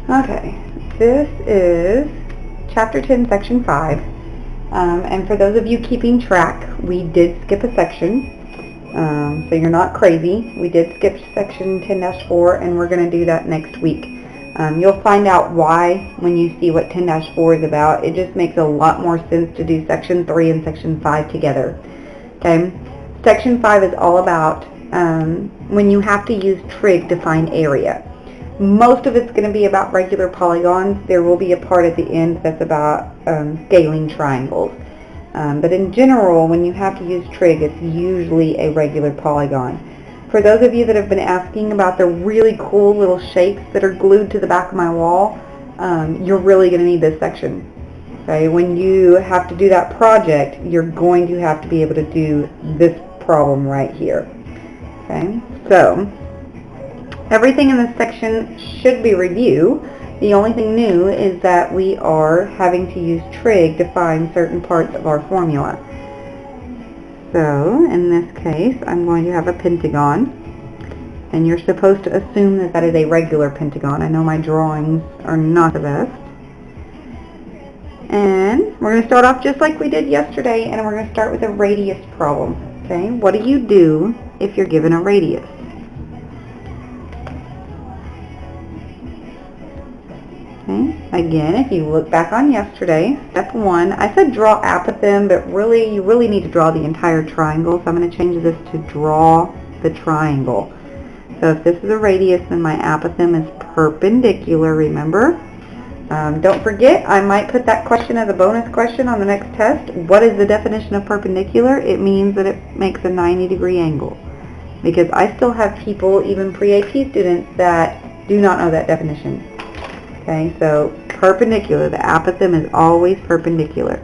Okay, this is Chapter 10, Section 5. And for those of you keeping track, we did skip a section. So you're not crazy. We did skip Section 10-4, and we're going to do that next week. You'll find out why when you see what 10-4 is about. It just makes a lot more sense to do Section 3 and Section 5 together. Okay? Section 5 is all about when you have to use trig to find area. Most of it's going to be about regular polygons. There will be a part at the end that's about scaling triangles. But in general, when you have to use trig, it's usually a regular polygon. For those of you that have been asking about the really cool little shapes that are glued to the back of my wall, you're really going to need this section. Okay? When you have to do that project, you're going to have to be able to do this problem right here. Okay? So, everything in this section should be review. The only thing new is that we are having to use trig to find certain parts of our formula. So, in this case, I'm going to have a pentagon. And you're supposed to assume that that is a regular pentagon. I know my drawings are not the best. And we're going to start off just like we did yesterday, and we're going to start with a radius problem. Okay, what do you do if you're given a radius? Okay. Again, if you look back on yesterday, step 1, I said draw apothem, but really, you really need to draw the entire triangle, so I'm going to change this to draw the triangle. So if this is a radius, then my apothem is perpendicular, remember? Don't forget, I might put that question as a bonus question on the next test. What is the definition of perpendicular? It means that it makes a 90-degree angle. Because I still have people, even pre-AP students, that do not know that definition. Okay, so perpendicular, the apothem is always perpendicular.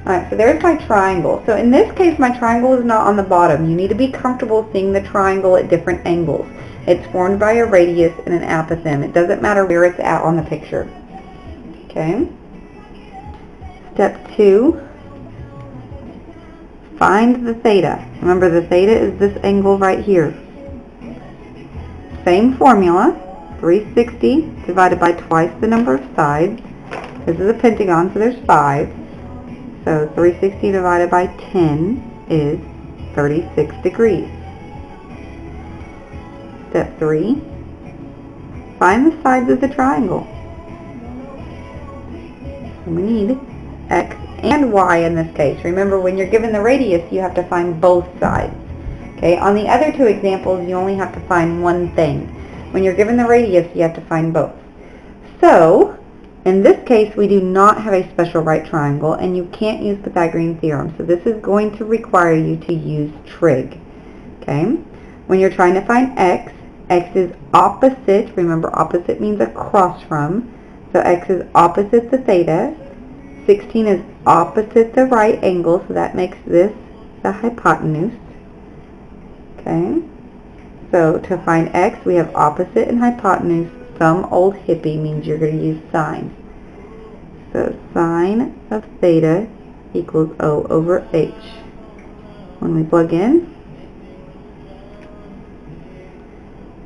Alright, so there's my triangle. So in this case, my triangle is not on the bottom. You need to be comfortable seeing the triangle at different angles. It's formed by a radius and an apothem. It doesn't matter where it's at on the picture. Okay. Step 2, find the theta. Remember, the theta is this angle right here. Same formula. 360 divided by twice the number of sides. This is a pentagon, so there's 5. So 360 divided by 10 is 36 degrees. Step 3, find the sides of the triangle. So we need x and y in this case. Remember, when you're given the radius, you have to find both sides. Okay, on the other 2 examples, you only have to find one thing. When you're given the radius, you have to find both. So, in this case, we do not have a special right triangle, and you can't use Pythagorean theorem. So this is going to require you to use trig. Okay? When you're trying to find x, x is opposite. Remember, opposite means across from. So x is opposite the theta. 16 is opposite the right angle, so that makes this the hypotenuse. Okay? So to find x, we have opposite and hypotenuse. Some old hippie means you're going to use sine. So sine of theta equals O over H. When we plug in,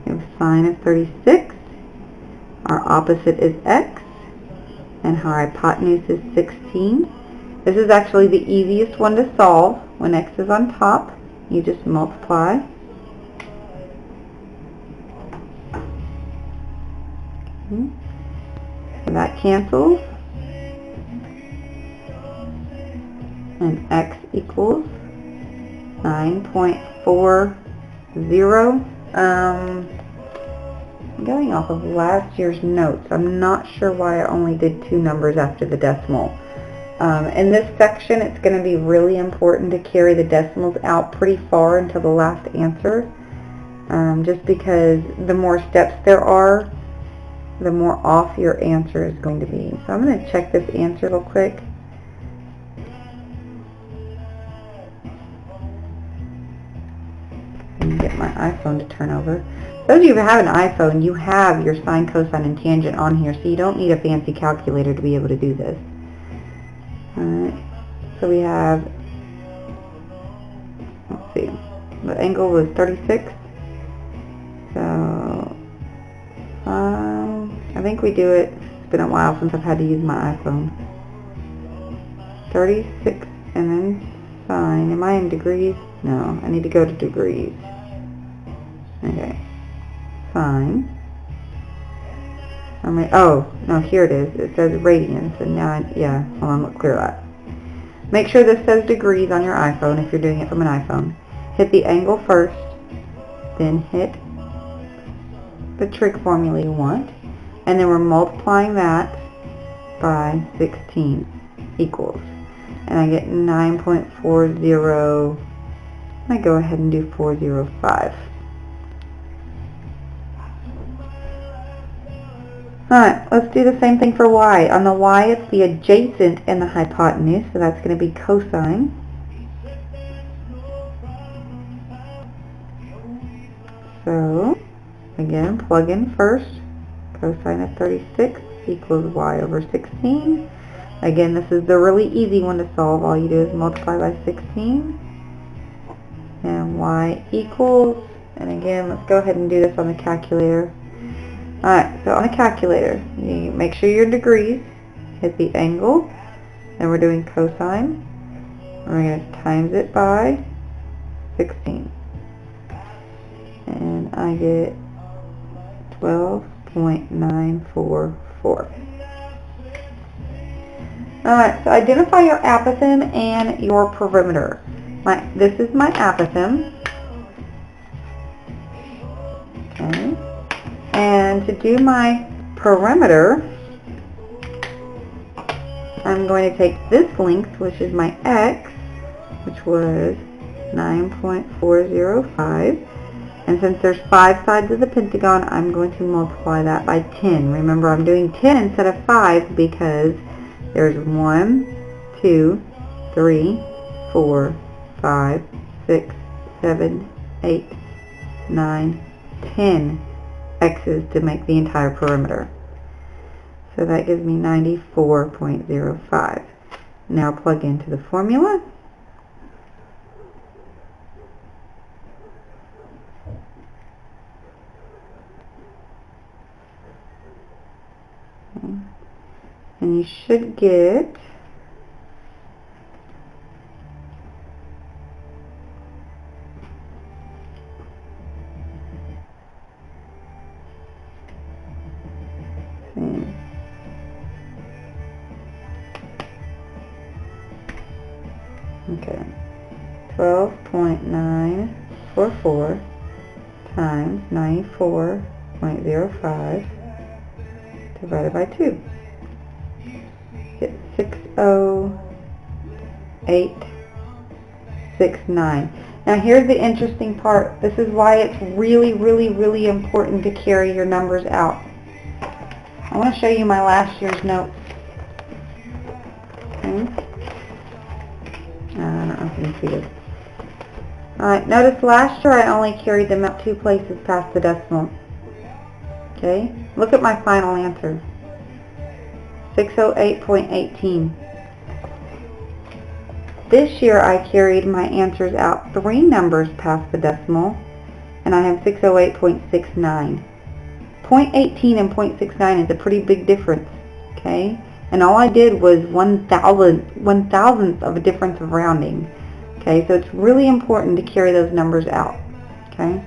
we have sine of 36. Our opposite is x, and our hypotenuse is 16. This is actually the easiest one to solve. When x is on top, you just multiply. So that cancels, and x equals 9.40. I'm going off of last year's notes. I'm not sure why I only did 2 numbers after the decimal. In this section, it's going to be really important to carry the decimals out pretty far until the last answer, just because the more steps there are, the more off your answer is going to be. So I'm going to check this answer real quick. And get my iPhone to turn over. Those of you who have an iPhone, you have your sine, cosine, and tangent on here, so you don't need a fancy calculator to be able to do this. Alright, so we have, let's see, the angle was 36. So, I think we do it. It's been a while since I've had to use my iPhone. 36 and then sine. Am I in degrees? No, I need to go to degrees. Okay. Sine. Oh, no, here it is. It says radians. And now, yeah, hold on, let's clear that. Make sure this says degrees on your iPhone if you're doing it from an iPhone. Hit the angle first, then hit the trig formula you want, and then we're multiplying that by 16 equals. And I get 9.40, I go ahead and do 405. Alright, let's do the same thing for y. On the y, it's the adjacent and the hypotenuse, so that's going to be cosine. So, again, plug in first. Cosine of 36 equals y over 16. Again, this is the really easy one to solve. All you do is multiply by 16. And y equals, and again, let's go ahead and do this on the calculator. Alright, so on a calculator, you make sure you're in degrees, hit the angle, then we're doing cosine, and we're going to times it by 16. And I get 12.944. Alright, so identify your apothem and your perimeter. This is my apothem. Okay. And to do my perimeter, I'm going to take this length, which is my x, which was 9.405. And since there's 5 sides of the pentagon, I'm going to multiply that by 10. Remember, I'm doing 10 instead of 5 because there's 1, 2, 3, 4, 5, 6, 7, 8, 9, 10 x's to make the entire perimeter. So that gives me 94.05. Now plug into the formula. Okay. And you should get okay, 12.944 times 94.05 divided by 2. Get 60869. Now here's the interesting part. This is why it's really, really, really important to carry your numbers out. I want to show you my last year's notes. Okay. I don't know if you can see this. Alright, notice last year I only carried them up 2 places past the decimal. Okay, look at my final answer. 608.18. This year I carried my answers out 3 numbers past the decimal, and I have 608.69. 0.18 and 0.69 is a pretty big difference, okay? And all I did was 1/1000th of a difference of rounding. Okay, so it's really important to carry those numbers out. Okay,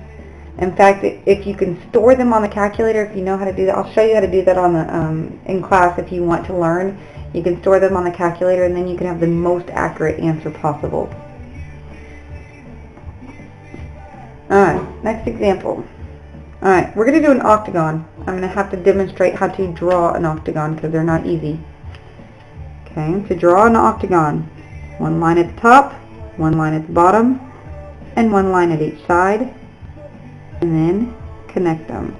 in fact, if you can store them on the calculator, if you know how to do that, I'll show you how to do that on the in class. If you want to learn, you can store them on the calculator, and then you can have the most accurate answer possible. All right, next example. All right, we're going to do an octagon. I'm going to have to demonstrate how to draw an octagon because they're not easy. Okay, to draw an octagon, 1 line at the top, 1 line at the bottom, and 1 line at each side, and then connect them.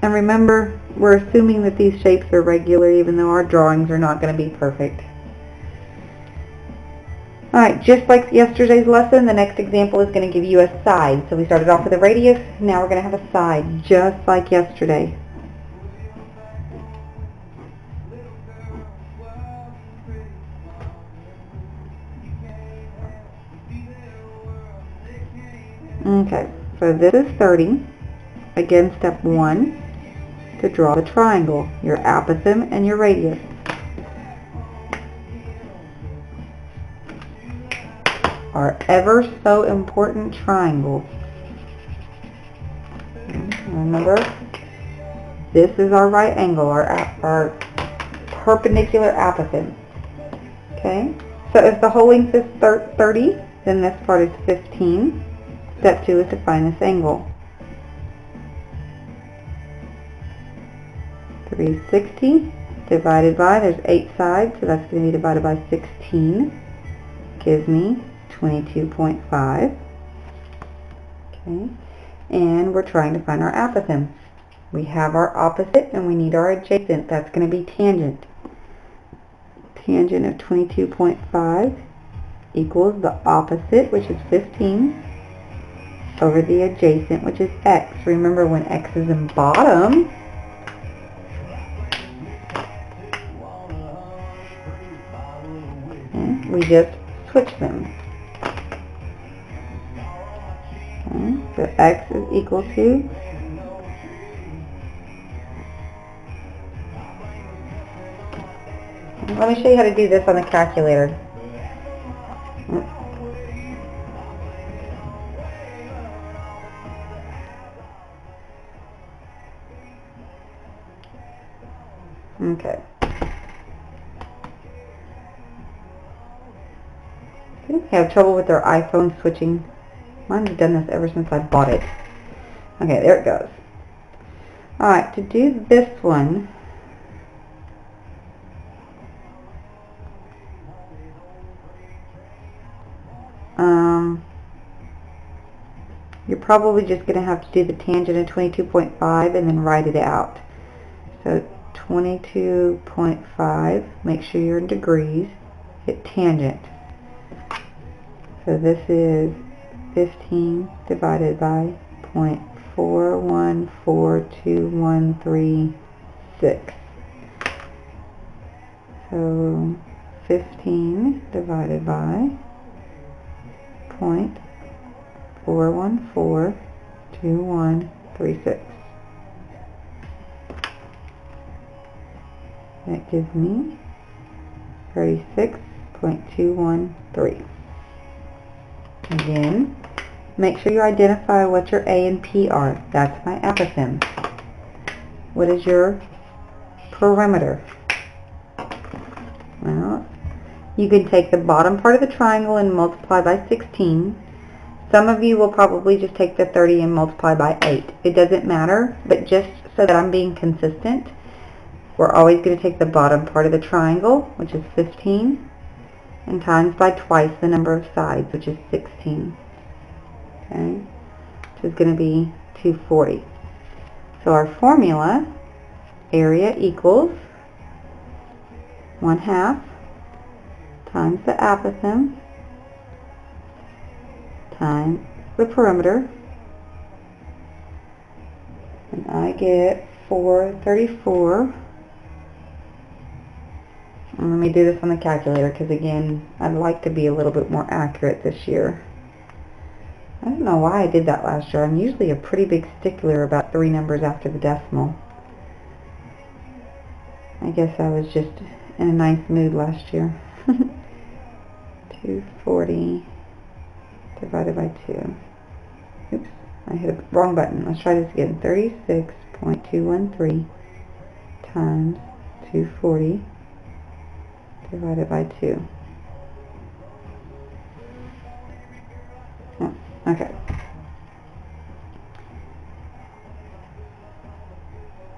And remember, we're assuming that these shapes are regular even though our drawings are not going to be perfect. Alright, just like yesterday's lesson, the next example is going to give you a side. So we started off with a radius, now we're going to have a side, just like yesterday. Okay, so this is 30. Again, step 1, to draw the triangle, your apothem and your radius. Our ever so important triangle. Remember, this is our right angle, our perpendicular apothem. Okay, so if the whole length is 30, then this part is 15. Step 2 is to find this angle. 360 divided by, there's 8 sides, so that's going to be divided by 16. Gives me 22.5. Okay, and we're trying to find our apothem. We have our opposite and we need our adjacent. That's going to be tangent. Tangent of 22.5 equals the opposite, which is 15, over the adjacent, which is x. Remember, when x is in bottom, we just switch them. Okay, so x is equal to let me show you how to do this on the calculator. Okay. People have trouble with their iPhone switching. Mine's done this ever since I bought it. Okay, there it goes. Alright, to do this one, you're probably just going to have to do the tangent of 22.5 and then write it out. So 22.5, make sure you're in degrees, hit tangent. So this is 15 divided by 0.414213.6. So 15 divided by 0.4142136. That gives me 36.213. Again, make sure you identify what your A and P are. That's my apothem. What is your perimeter? Well, you can take the bottom part of the triangle and multiply by 16. Some of you will probably just take the 30 and multiply by 8. It doesn't matter, but just so that I'm being consistent, we're always going to take the bottom part of the triangle, which is 15, and times by twice the number of sides, which is 16. Okay, which is going to be 240. So our formula, area equals 1/2 times the apothem times the perimeter, and I get 434. And let me do this on the calculator because, again, I'd like to be a little bit more accurate this year. I don't know why I did that last year. I'm usually a pretty big stickler about 3 numbers after the decimal. I guess I was just in a nice mood last year. 240 divided by 2. Oops, I hit a wrong button. Let's try this again. 36.213 times 240 divided by 2. Oh, okay.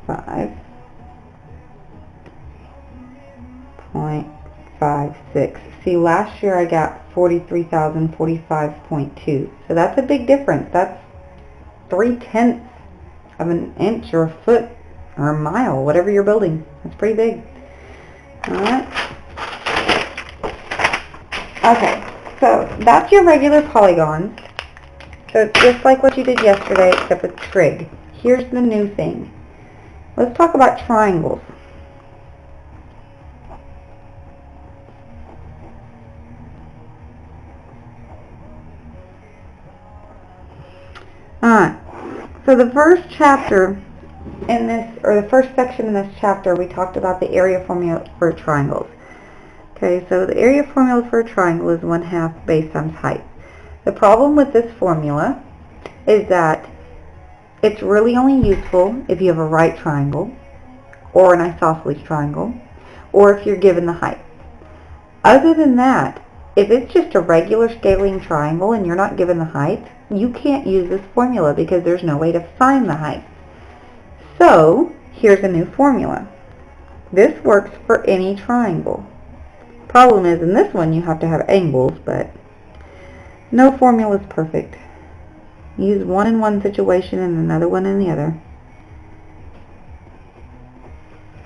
5.56. See, last year I got 43,045.2. So that's a big difference. That's 3/10 of an inch or a foot or a mile, whatever you're building. That's pretty big. Alright. Okay, so that's your regular polygons. So it's just like what you did yesterday, except with trig. Here's the new thing. Let's talk about triangles. Alright, so the first chapter in this, or the first section in this chapter, we talked about the area formula for triangles. Okay, so the area formula for a triangle is 1/2 base times height. The problem with this formula is that it's really only useful if you have a right triangle, or an isosceles triangle, or if you're given the height. Other than that, if it's just a regular scalene triangle and you're not given the height, you can't use this formula because there's no way to find the height. So, here's a new formula. This works for any triangle. Problem is, in this one you have to have angles, but no formula is perfect. Use one in one situation and another one in the other.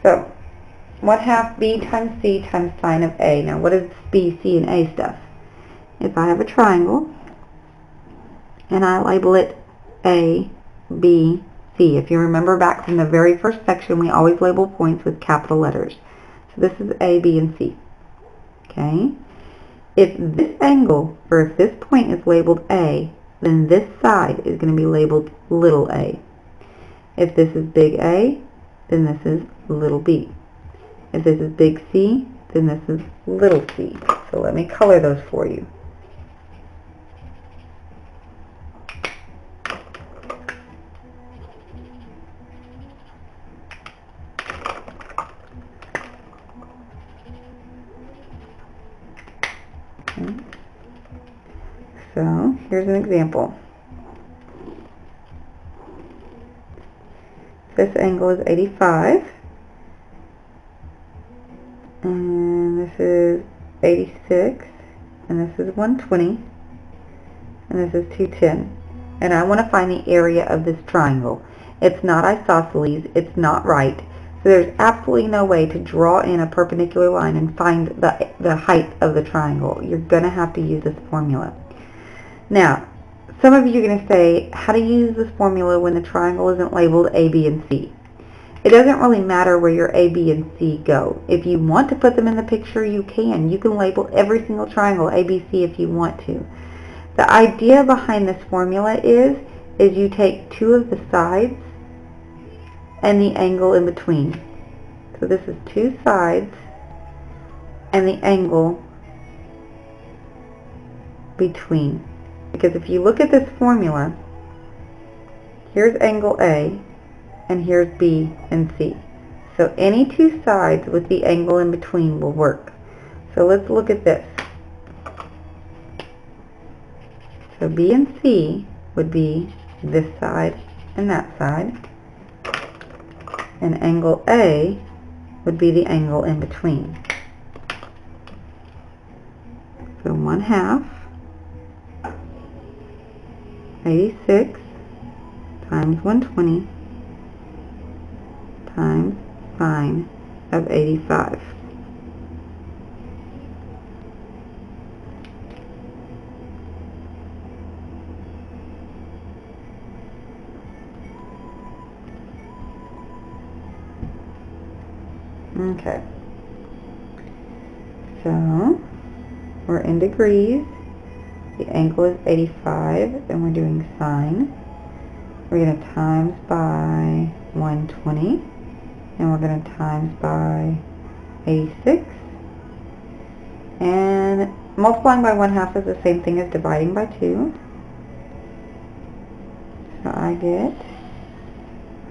So, 1/2 b times c times sine of a. Now, what is b, c, and a stuff? If I have a triangle, and I label it a, b, c. If you remember back from the very first section, we always label points with capital letters. So this is a, b, and c. Okay? If this angle, or if this point is labeled a, then this side is going to be labeled little a. If this is big A, then this is little b. If this is big C, then this is little c. So let me color those for you. Okay. So here's an example. This angle is 85, and this is 86, and this is 120, and this is 210. And I want to find the area of this triangle. It's not isosceles, it's not right, so there's absolutely no way to draw in a perpendicular line and find the height of the triangle. You're going to have to use this formula. Now, some of you are going to say, how do you use this formula when the triangle isn't labeled A, B, and C? It doesn't really matter where your A, B, and C go. If you want to put them in the picture, you can. You can label every single triangle A, B, C if you want to. The idea behind this formula is you take two of the sides and the angle in between. So this is two sides and the angle between. Because if you look at this formula, here's angle A, and here's B and C. So any two sides with the angle in between will work. So let's look at this. So B and C would be this side and that side, and angle A would be the angle in between. So 1/2 86 times 120 times sine of 85. Okay, so we're in degrees. The angle is 85, and we're doing sine. We're going to times by 120, and we're going to times by 86. And multiplying by 1/2 is the same thing as dividing by 2. So I get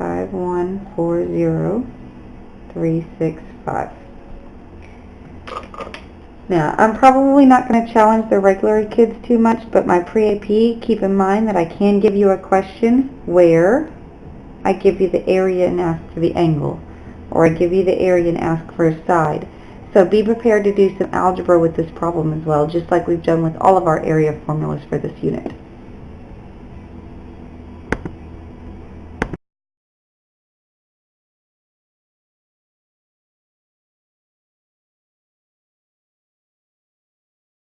5140365. Now, I'm probably not going to challenge the regular kids too much, but my pre-AP, keep in mind that I can give you a question where I give you the area and ask for the angle, or I give you the area and ask for a side. So be prepared to do some algebra with this problem as well, just like we've done with all of our area formulas for this unit.